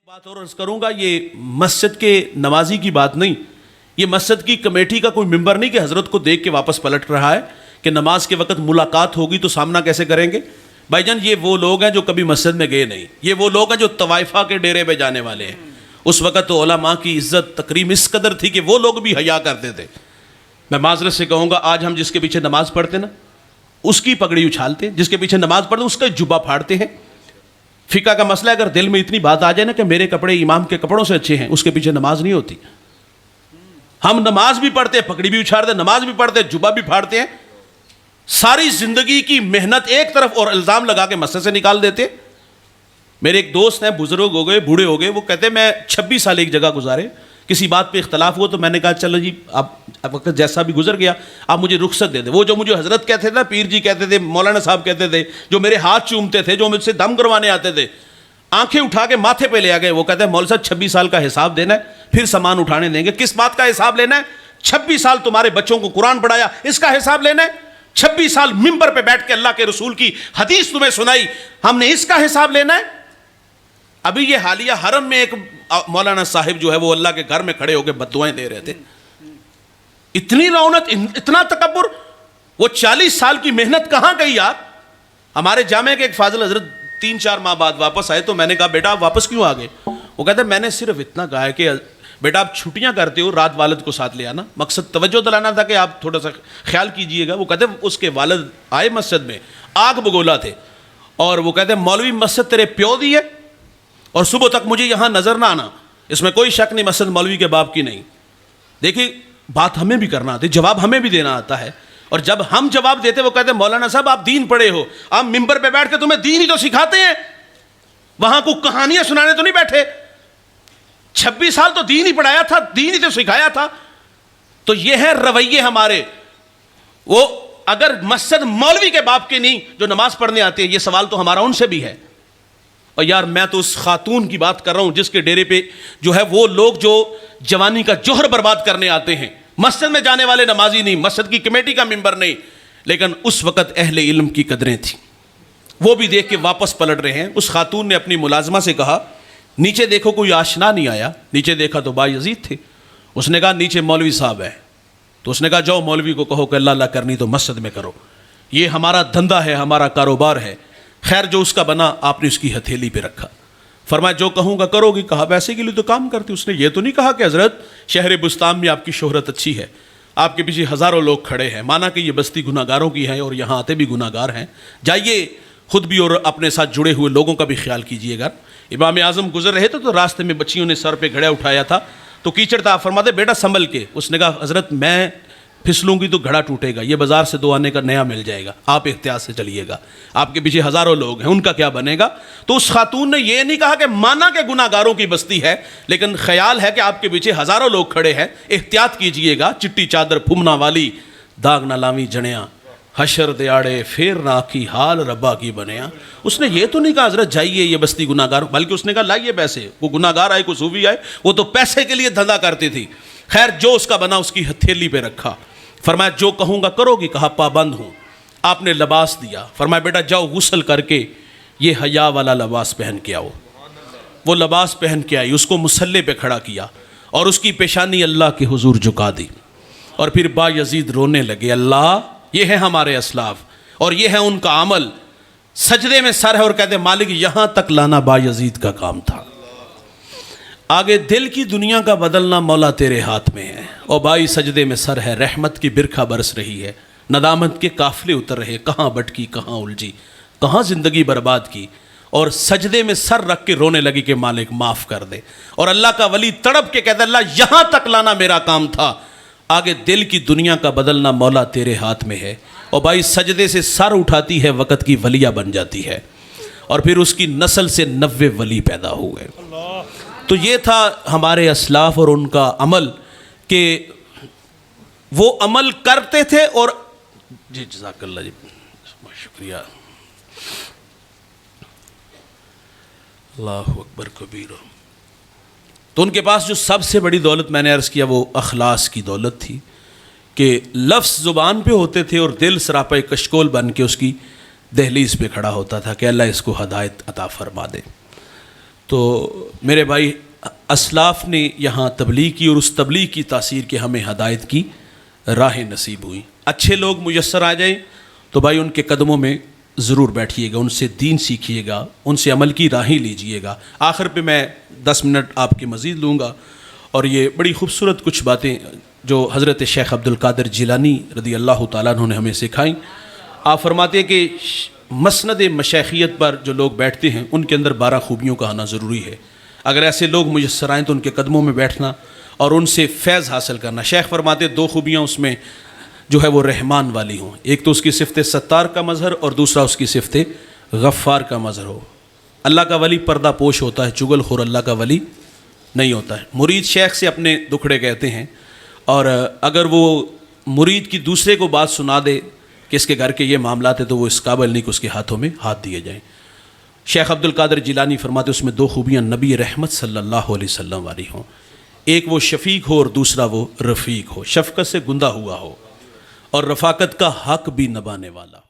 بات اور عرض کروں گا، یہ مسجد کے نمازی کی بات نہیں، یہ مسجد کی کمیٹی کا کوئی ممبر نہیں کہ حضرت کو دیکھ کے واپس پلٹ رہا ہے کہ نماز کے وقت ملاقات ہوگی تو سامنا کیسے کریں گے۔ بھائی جان، یہ وہ لوگ ہیں جو کبھی مسجد میں گئے نہیں، یہ وہ لوگ ہیں جو طوائفہ کے ڈیرے پہ جانے والے ہیں۔ اس وقت تو علماء کی عزت تکریم اس قدر تھی کہ وہ لوگ بھی حیا کرتے تھے۔ میں معذرت سے کہوں گا، آج ہم جس کے پیچھے نماز پڑھتے نا، اس کی پگڑی اچھالتے ہیں، جس کے پیچھے نماز پڑھتے ہیں اس کا جبہ پھاڑتے ہیں۔ فقہ کا مسئلہ ہے، اگر دل میں اتنی بات آ جائے نا کہ میرے کپڑے امام کے کپڑوں سے اچھے ہیں، اس کے پیچھے نماز نہیں ہوتی۔ ہم نماز بھی پڑھتے ہیں، پگڑی بھی اچھالتے ہیں، نماز بھی پڑھتے ہیں، جبہ بھی پھاڑتے ہیں، ساری زندگی کی محنت ایک طرف اور الزام لگا کے مسجد سے نکال دیتے۔ میرے ایک دوست ہیں، بزرگ ہو گئے، بوڑھے ہو گئے، وہ کہتے ہیں میں 26 سال ایک جگہ گزارے، کسی بات پہ اختلاف ہوا تو میں نے کہا چلو جی اب وقت جیسا بھی گزر گیا، آپ مجھے رخصت دے دیں۔ وہ جو مجھے حضرت کہتے تھے نا، پیر جی کہتے تھے، مولانا صاحب کہتے تھے، جو میرے ہاتھ چومتے تھے، جو مجھ سے دم کروانے آتے تھے، آنکھیں اٹھا کے ماتھے پہ لے آ گئے۔ وہ کہتے ہیں مول صاحب 26 سال کا حساب دینا ہے، پھر سامان اٹھانے دیں گے۔ کس بات کا حساب لینا ہے؟ 26 سال تمہارے بچوں کو قرآن پڑھایا، اس کا حساب لینا ہے؟ 26 سال ممبر پہ بیٹھ کے اللہ کے رسول کی حدیث تمہیں سنائی، ہم نے اس کا حساب لینا ہے؟ ابھی یہ حالیہ حرم میں ایک مولانا صاحب جو ہے وہ اللہ کے گھر میں کھڑے ہو کے بددعائیں دے رہے تھے۔ اتنی رونت، اتنا تکبر، وہ 40 سال کی محنت کہاں گئی یار؟ ہمارے جامعہ کے ایک فاضل حضرت 3-4 ماہ بعد واپس آئے تو میں نے کہا بیٹا آپ واپس کیوں آ گئے؟ وہ کہتے ہیں میں نے صرف اتنا کہا ہے کہ بیٹا آپ چھٹیاں کرتے ہو، رات والد کو ساتھ لے آنا، مقصد توجہ دلانا تھا کہ آپ تھوڑا سا خیال کیجئے گا۔ وہ کہتے ہیں اس کے والد آئے مسجد میں، آگ بگولا تھے، اور وہ کہتے ہیں مولوی مسجد تیرے پیو دی ہے اور صبح تک مجھے یہاں نظر نہ آنا، اس میں کوئی شک نہیں مسجد مولوی کے باپ کی نہیں۔ دیکھیے بات ہمیں بھی کرنا آتی، جواب ہمیں بھی دینا آتا ہے، اور جب ہم جواب دیتے وہ کہتے ہیں مولانا صاحب آپ دین پڑھے ہو، آپ ممبر پہ بیٹھ کے تمہیں دین ہی تو سکھاتے ہیں، وہاں کو کہانیاں سنانے تو نہیں بیٹھے۔ 26 سال تو دین ہی پڑھایا تھا، دین ہی تو سکھایا تھا۔ تو یہ ہے رویے ہمارے۔ وہ اگر مسجد مولوی کے باپ کے نہیں جو نماز پڑھنے آتے ہیں، یہ سوال تو ہمارا ان سے بھی ہے۔ اور یار میں تو اس خاتون کی بات کر رہا ہوں جس کے ڈیرے پہ جو ہے وہ لوگ جو جوانی کا جوہر برباد کرنے آتے ہیں، مسجد میں جانے والے نمازی نہیں، مسجد کی کمیٹی کا ممبر نہیں، لیکن اس وقت اہل علم کی قدریں تھیں، وہ بھی دیکھ کے واپس پلٹ رہے ہیں۔ اس خاتون نے اپنی ملازمہ سے کہا نیچے دیکھو کوئی آشنا نہیں آیا، نیچے دیکھا تو بایزید تھے۔ اس نے کہا نیچے مولوی صاحب ہیں، تو اس نے کہا جاؤ مولوی کو کہو کہ اللہ اللہ کرنی تو مسجد میں کرو، یہ ہمارا دھندا ہے، ہمارا کاروبار ہے۔ خیر جو اس کا بنا آپ نے اس کی ہتھیلی پہ رکھا، فرمایا جو کہوں گا کرو گی۔ کہا پیسے کے لیے تو کام کرتی۔ اس نے یہ تو نہیں کہا کہ حضرت شہر بستان میں آپ کی شہرت اچھی ہے، آپ کے پیچھے ہزاروں لوگ کھڑے ہیں، مانا کہ یہ بستی گناہ گاروں کی ہے اور یہاں آتے بھی گناہ گار ہیں، جائیے خود بھی اور اپنے ساتھ جڑے ہوئے لوگوں کا بھی خیال کیجئے گا۔ امام اعظم گزر رہے تھے تو راستے میں بچیوں نے سر پہ گھڑا اٹھایا تھا تو کیچڑ تھا، فرماتے بیٹا سنبھل کے۔ اس نے کہا حضرت میں پھسلوں گی تو گھڑا ٹوٹے گا، یہ بازار سے 2 آنے کا نیا مل جائے گا، آپ احتیاط سے چلیے گا، آپ کے پیچھے ہزاروں لوگ ہیں، ان کا کیا بنے گا؟ تو اس خاتون نے یہ نہیں کہا کہ مانا کہ گناہ گاروں کی بستی ہے، لیکن خیال ہے کہ آپ کے پیچھے ہزاروں لوگ کھڑے ہیں، احتیاط کیجئے گا، چٹی چادر پھمنا والی داغ نہ لاویں جنیاں، حشر دیاڑے پھر نہ کی حال ربا کی بنیا۔ اس نے یہ تو نہیں کہا حضرت جائیے یہ بستی گناہ گار، بلکہ اس نے کہا لائیے پیسے، وہ گناہ گار آئے کوئی صوفی آئے، وہ تو پیسے کے لیے دھندا کرتی تھی۔ خیر جو اس کا بنا اس کی ہتھیلی پہ رکھا، فرمایا جو کہوں گا کرو گی؟ کہا پابند ہوں۔ آپ نے لباس دیا، فرمایا بیٹا جاؤ غسل کر کے یہ حیا والا لباس پہن کے آؤ۔ وہ لباس پہن کے آئی، اس کو مصلے پہ کھڑا کیا اور اس کی پیشانی اللہ کے حضور جھکا دی، اور پھر بایزید رونے لگے، اللہ یہ ہے ہمارے اسلاف اور یہ ہے ان کا عمل۔ سجدے میں سر ہے اور کہتے مالک یہاں تک لانا بایزید کا کام تھا، آگے دل کی دنیا کا بدلنا مولا تیرے ہاتھ میں ہے۔ اور بھائی سجدے میں سر ہے، رحمت کی برکھا برس رہی ہے، ندامت کے قافلے اتر رہے، کہاں بٹکی کہاں الجھی، کہاں زندگی برباد کی، اور سجدے میں سر رکھ کے رونے لگی کہ مالک معاف کر دے۔ اور اللہ کا ولی تڑپ کے کہتا اللہ یہاں تک لانا میرا کام تھا، آگے دل کی دنیا کا بدلنا مولا تیرے ہاتھ میں ہے۔ اور بھائی سجدے سے سر اٹھاتی ہے، وقت کی ولیہ بن جاتی ہے، اور پھر اس کی نسل سے 90 ولی پیدا ہوئے۔ تو یہ تھا ہمارے اسلاف اور ان کا عمل کہ وہ عمل کرتے تھے۔ اور جی جزاک اللہ جی، بہت شکریہ، اللہ اکبر کبیر۔ تو ان کے پاس جو سب سے بڑی دولت میں نے عرض کیا وہ اخلاص کی دولت تھی کہ لفظ زبان پہ ہوتے تھے اور دل سراپا کشکول بن کے اس کی دہلیز پہ کھڑا ہوتا تھا کہ اللہ اس کو ہدایت عطا فرما دے۔ تو میرے بھائی اسلاف نے یہاں تبلیغ کی، اور اس تبلیغ کی تاثیر کے ہمیں ہدایت کی راہ نصیب ہوئی۔ اچھے لوگ میسر آ جائیں تو بھائی ان کے قدموں میں ضرور بیٹھیے گا، ان سے دین سیکھیے گا، ان سے عمل کی راہیں لیجیے گا۔ آخر پہ میں 10 منٹ آپ کے مزید لوں گا، اور یہ بڑی خوبصورت کچھ باتیں جو حضرت شیخ عبد القادر جیلانی رضی اللہ تعالیٰ عنہ نے ہمیں سکھائیں۔ آپ فرماتے ہیں کہ مسند مشیخیت پر جو لوگ بیٹھتے ہیں ان کے اندر 12 خوبیوں کا آنا ضروری ہے۔ اگر ایسے لوگ میسر آئیں تو ان کے قدموں میں بیٹھنا اور ان سے فیض حاصل کرنا۔ شیخ فرماتے ہیں 2 خوبیاں اس میں جو ہے وہ رحمان والی ہوں، ایک تو اس کی صفت ستار کا مظہر، اور دوسرا اس کی صفت غفار کا مظہر ہو۔ اللہ کا ولی پردہ پوش ہوتا ہے، چغل خور اللہ کا ولی نہیں ہوتا ہے۔ مرید شیخ سے اپنے دکھڑے کہتے ہیں، اور اگر وہ مرید کی دوسرے کو بات سنا دے کہ اس کے گھر کے یہ معاملات ہیں تو وہ اس قابل نہیں کہ اس کے ہاتھوں میں ہاتھ دیے جائیں۔ شیخ عبد القادر جیلانی فرماتے اس میں 2 خوبیاں نبی رحمت صلی اللہ علیہ وسلم والی ہوں، ایک وہ شفیق ہو اور دوسرا وہ رفیق ہو، شفقت سے گندہ ہوا ہو اور رفاقت کا حق بھی نبھانے والا ہو۔